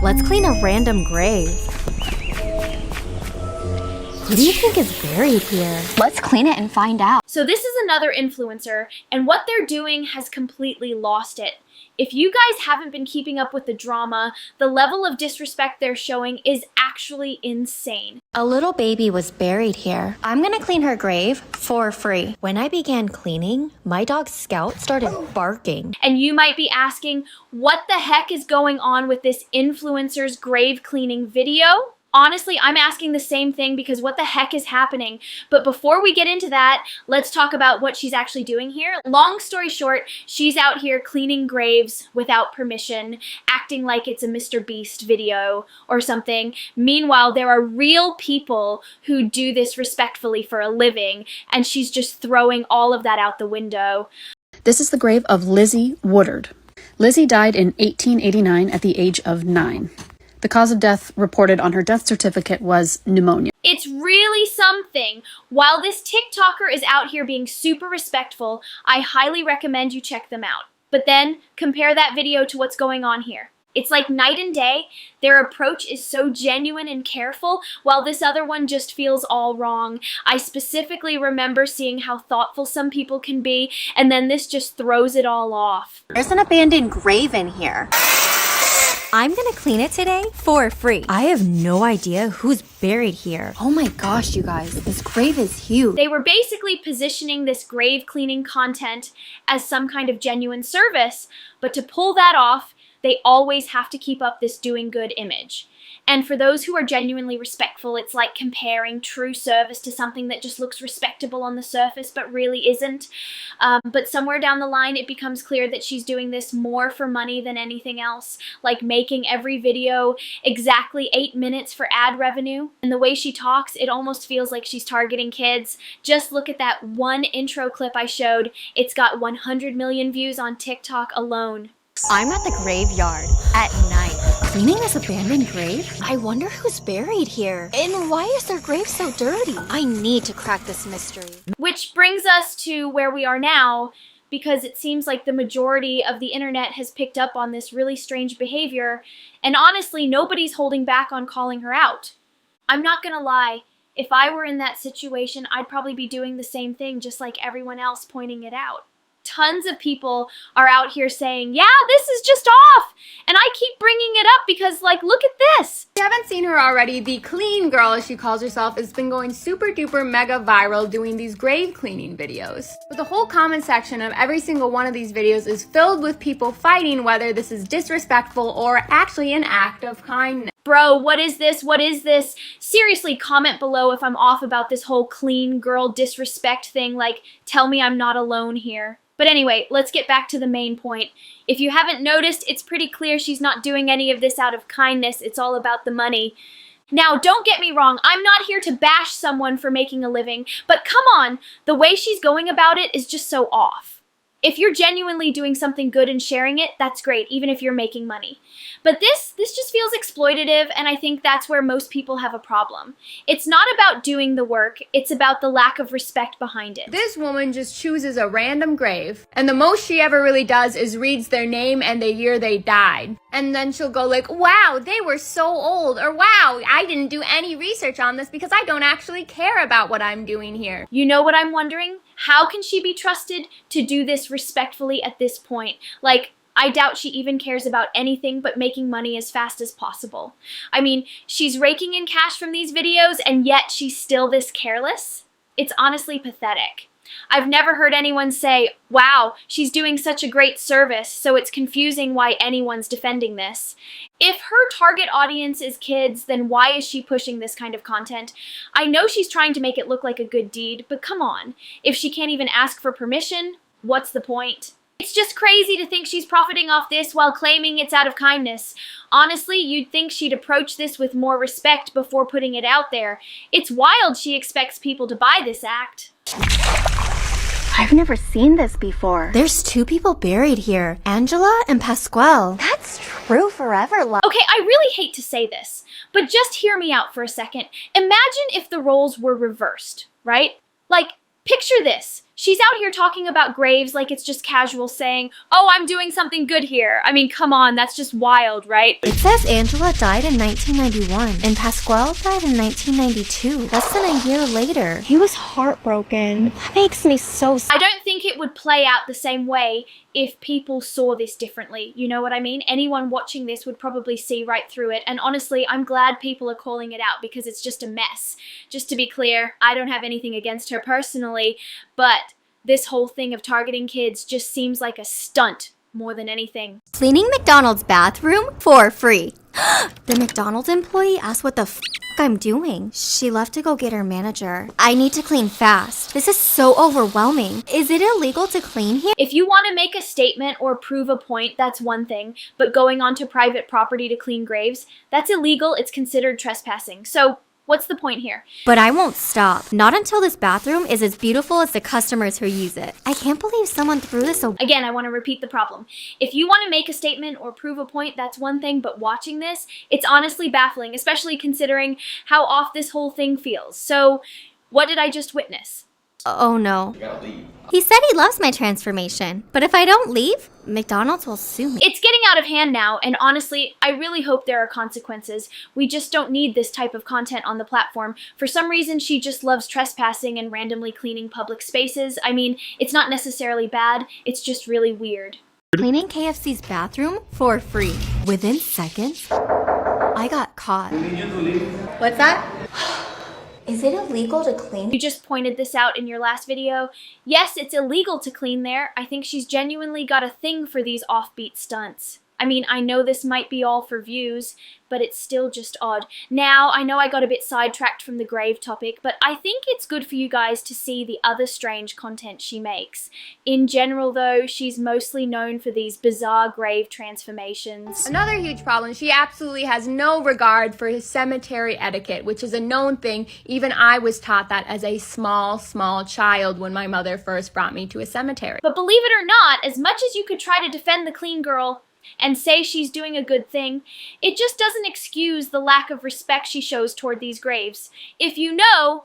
Let's clean a random grave. Who do you think is buried here? Let's clean it and find out. So this is another influencer, and what they're doing has completely lost it. If you guys haven't been keeping up with the drama, the level of disrespect they're showing is actually insane. A little baby was buried here. I'm gonna clean her grave for free. When I began cleaning, my dog Scout started barking. And you might be asking, what the heck is going on with this influencer's grave cleaning video? Honestly, I'm asking the same thing because what the heck is happening? But before we get into that, let's talk about what she's actually doing here. Long story short, she's out here cleaning graves without permission, acting like it's a Mr. Beast video or something. Meanwhile, there are real people who do this respectfully for a living, and she's just throwing all of that out the window. This is the grave of Lizzie Woodard. Lizzie died in 1889 at the age of 9. The cause of death reported on her death certificate was pneumonia. It's really something. While this TikToker is out here being super respectful, I highly recommend you check them out. But then compare that video to what's going on here. It's like night and day. Their approach is so genuine and careful, while this other one just feels all wrong. I specifically remember seeing how thoughtful some people can be, and then this just throws it all off. There's an abandoned grave in here. I'm gonna clean it today for free. I have no idea who's buried here. Oh my gosh, you guys, this grave is huge. They were basically positioning this grave cleaning content as some kind of genuine service, but to pull that off, they always have to keep up this doing good image. And for those who are genuinely respectful, it's like comparing true service to something that just looks respectable on the surface but really isn't. But somewhere down the line, it becomes clear that she's doing this more for money than anything else, like making every video exactly 8 minutes for ad revenue. And the way she talks, it almost feels like she's targeting kids. Just look at that one intro clip I showed. It's got 100 million views on TikTok alone. I'm at the graveyard at night, cleaning this abandoned grave. I wonder who's buried here. And why is their grave so dirty? I need to crack this mystery. Which brings us to where we are now, because it seems like the majority of the internet has picked up on this really strange behavior, and honestly, nobody's holding back on calling her out. I'm not gonna lie, if I were in that situation, I'd probably be doing the same thing, just like everyone else, pointing it out. Tons of people are out here saying, yeah, this is just off. And I keep bringing it up because, like, look at this. If you haven't seen her already, the clean girl, as she calls herself, has been going super duper mega viral doing these grave cleaning videos. But the whole comment section of every single one of these videos is filled with people fighting whether this is disrespectful or actually an act of kindness. Bro, what is this? What is this? Seriously, comment below if I'm off about this whole clean girl disrespect thing. Like, tell me I'm not alone here. But anyway, let's get back to the main point. If you haven't noticed, it's pretty clear she's not doing any of this out of kindness. It's all about the money. Now, don't get me wrong, I'm not here to bash someone for making a living, but come on, the way she's going about it is just so off. If you're genuinely doing something good and sharing it, that's great, even if you're making money. But this just feels exploitative, and I think that's where most people have a problem. It's not about doing the work, it's about the lack of respect behind it. This woman just chooses a random grave, and the most she ever really does is reads their name and the year they died. And then she'll go like, wow, they were so old, or wow, I didn't do any research on this because I don't actually care about what I'm doing here. You know what I'm wondering? How can she be trusted to do this respectfully at this point? Like, I doubt she even cares about anything but making money as fast as possible. I mean, she's raking in cash from these videos, and yet she's still this careless? It's honestly pathetic. I've never heard anyone say, wow, she's doing such a great service, so it's confusing why anyone's defending this. If her target audience is kids, then why is she pushing this kind of content? I know she's trying to make it look like a good deed, but come on. If she can't even ask for permission, what's the point? It's just crazy to think she's profiting off this while claiming it's out of kindness. Honestly, you'd think she'd approach this with more respect before putting it out there. It's wild she expects people to buy this act. I've never seen this before. There's 2 people buried here, Angela and Pasquale. That's true forever, love. Okay, I really hate to say this, but just hear me out for a second. Imagine if the roles were reversed, right? Like, picture this. She's out here talking about graves like it's just casual saying, oh, I'm doing something good here. I mean, come on, that's just wild, right? It says Angela died in 1991 and Pasquale died in 1992, less than a year later. He was heartbroken. That makes me so sad. I don't think it would play out the same way if people saw this differently. You know what I mean? Anyone watching this would probably see right through it. And honestly, I'm glad people are calling it out because it's just a mess. Just to be clear, I don't have anything against her personally, but this whole thing of targeting kids just seems like a stunt more than anything. Cleaning McDonald's bathroom for free. The McDonald's employee asked what the f I'm doing. She left to go get her manager. I need to clean fast. This is so overwhelming. Is it illegal to clean here? If you want to make a statement or prove a point, that's one thing, but going onto private property to clean graves, that's illegal. It's considered trespassing. So what's the point here? But I won't stop. Not until this bathroom is as beautiful as the customers who use it. I can't believe someone threw this away. Again, I want to repeat the problem. If you want to make a statement or prove a point, that's one thing, but watching this, it's honestly baffling, especially considering how off this whole thing feels. So, what did I just witness? Oh no. He said he loves my transformation, but if I don't leave, McDonald's will sue me. It's getting out of hand now, and honestly, I really hope there are consequences. We just don't need this type of content on the platform. For some reason, she just loves trespassing and randomly cleaning public spaces. I mean, it's not necessarily bad, it's just really weird. Cleaning KFC's bathroom for free. Within seconds, I got caught. What's that? Is it illegal to clean? You just pointed this out in your last video. Yes, it's illegal to clean there. I think she's genuinely got a thing for these offbeat stunts. I mean, I know this might be all for views, but it's still just odd. Now, I know I got a bit sidetracked from the grave topic, but I think it's good for you guys to see the other strange content she makes. In general, though, she's mostly known for these bizarre grave transformations. Another huge problem, she absolutely has no regard for his cemetery etiquette, which is a known thing. Even I was taught that as a small child when my mother first brought me to a cemetery. But believe it or not, as much as you could try to defend the clean girl and say she's doing a good thing, it just doesn't excuse the lack of respect she shows toward these graves. If you know,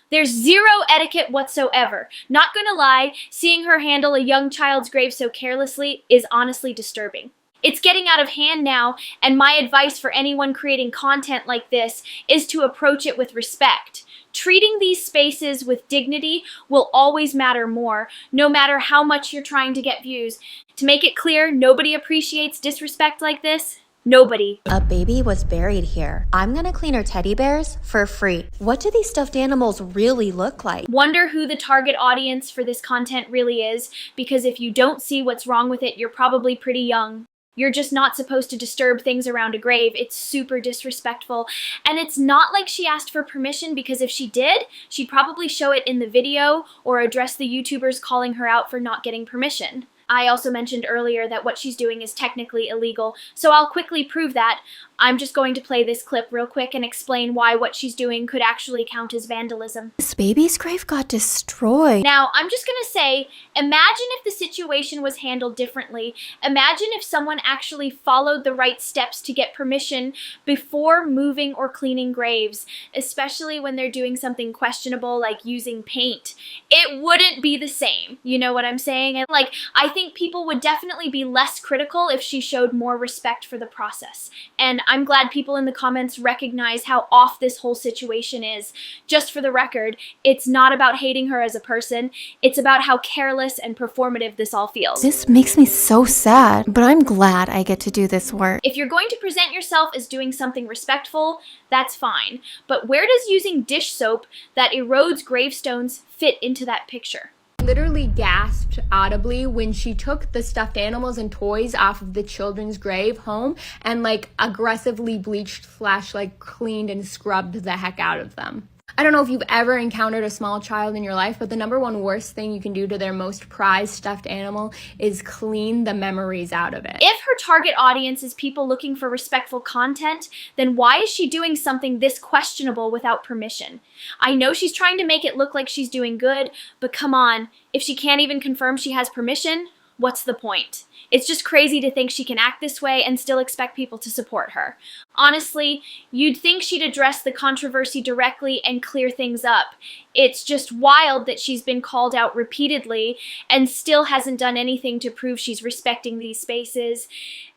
there's zero etiquette whatsoever. Not gonna lie, seeing her handle a young child's grave so carelessly is honestly disturbing. It's getting out of hand now, and my advice for anyone creating content like this is to approach it with respect. Treating these spaces with dignity will always matter more, no matter how much you're trying to get views. To make it clear, nobody appreciates disrespect like this. Nobody. A baby was buried here. I'm gonna clean her teddy bears for free. What do these stuffed animals really look like? Wonder who the target audience for this content really is, because if you don't see what's wrong with it, you're probably pretty young. You're just not supposed to disturb things around a grave. It's super disrespectful. And it's not like she asked for permission, because if she did, she'd probably show it in the video or address the YouTubers calling her out for not getting permission. I also mentioned earlier that what she's doing is technically illegal, so I'll quickly prove that. I'm just going to play this clip real quick and explain why what she's doing could actually count as vandalism. This baby's grave got destroyed. Now, I'm just gonna say, imagine if the situation was handled differently. Imagine if someone actually followed the right steps to get permission before moving or cleaning graves, especially when they're doing something questionable like using paint. It wouldn't be the same, you know what I'm saying? And I think people would definitely be less critical if she showed more respect for the process. And I'm glad people in the comments recognize how off this whole situation is. Just for the record, it's not about hating her as a person, it's about how careless and performative this all feels. This makes me so sad, but I'm glad I get to do this work. If you're going to present yourself as doing something respectful, that's fine. But where does using dish soap that erodes gravestones fit into that picture? Literally gasped audibly when she took the stuffed animals and toys off of the children's grave home and aggressively bleached / cleaned and scrubbed the heck out of them. I don't know if you've ever encountered a small child in your life, but the number one worst thing you can do to their most prized stuffed animal is clean the memories out of it. If her target audience is people looking for respectful content, then why is she doing something this questionable without permission? I know she's trying to make it look like she's doing good, but come on, if she can't even confirm she has permission, what's the point? It's just crazy to think she can act this way and still expect people to support her. Honestly, you'd think she'd address the controversy directly and clear things up. It's just wild that she's been called out repeatedly and still hasn't done anything to prove she's respecting these spaces.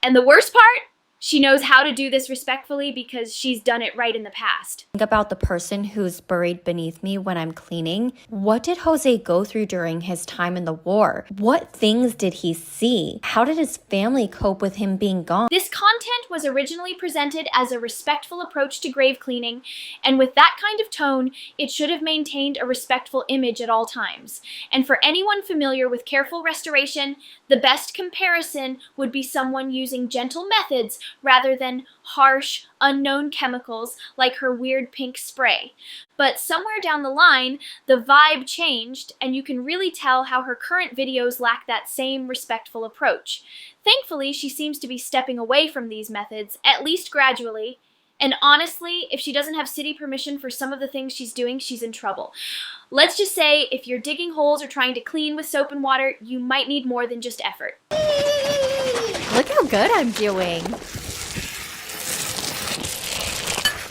And the worst part? She knows how to do this respectfully because she's done it right in the past. Think about the person who's buried beneath me when I'm cleaning. What did Jose go through during his time in the war? What things did he see? How did his family cope with him being gone? This content was originally presented as a respectful approach to grave cleaning, and with that kind of tone, it should have maintained a respectful image at all times. And for anyone familiar with careful restoration, the best comparison would be someone using gentle methods rather than harsh, unknown chemicals like her weird pink spray. But somewhere down the line, the vibe changed, and you can really tell how her current videos lack that same respectful approach. Thankfully, she seems to be stepping away from these methods, at least gradually. And honestly, if she doesn't have city permission for some of the things she's doing, she's in trouble. Let's just say, if you're digging holes or trying to clean with soap and water, you might need more than just effort. Look how good I'm doing.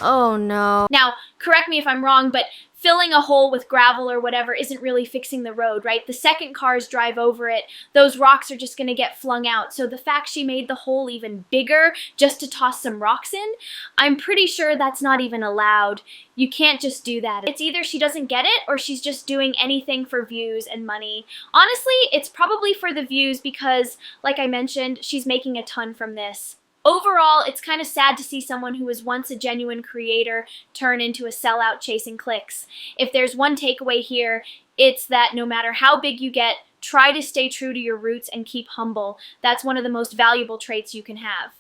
Oh no. Now, correct me if I'm wrong, but filling a hole with gravel or whatever isn't really fixing the road, right? The second cars drive over it, those rocks are just going to get flung out. So the fact she made the hole even bigger just to toss some rocks in, I'm pretty sure that's not even allowed. You can't just do that. It's either she doesn't get it or she's just doing anything for views and money. Honestly, it's probably for the views because, like I mentioned, she's making a ton from this. Overall, it's kind of sad to see someone who was once a genuine creator turn into a sellout chasing clicks. If there's one takeaway here, it's that no matter how big you get, try to stay true to your roots and keep humble. That's one of the most valuable traits you can have.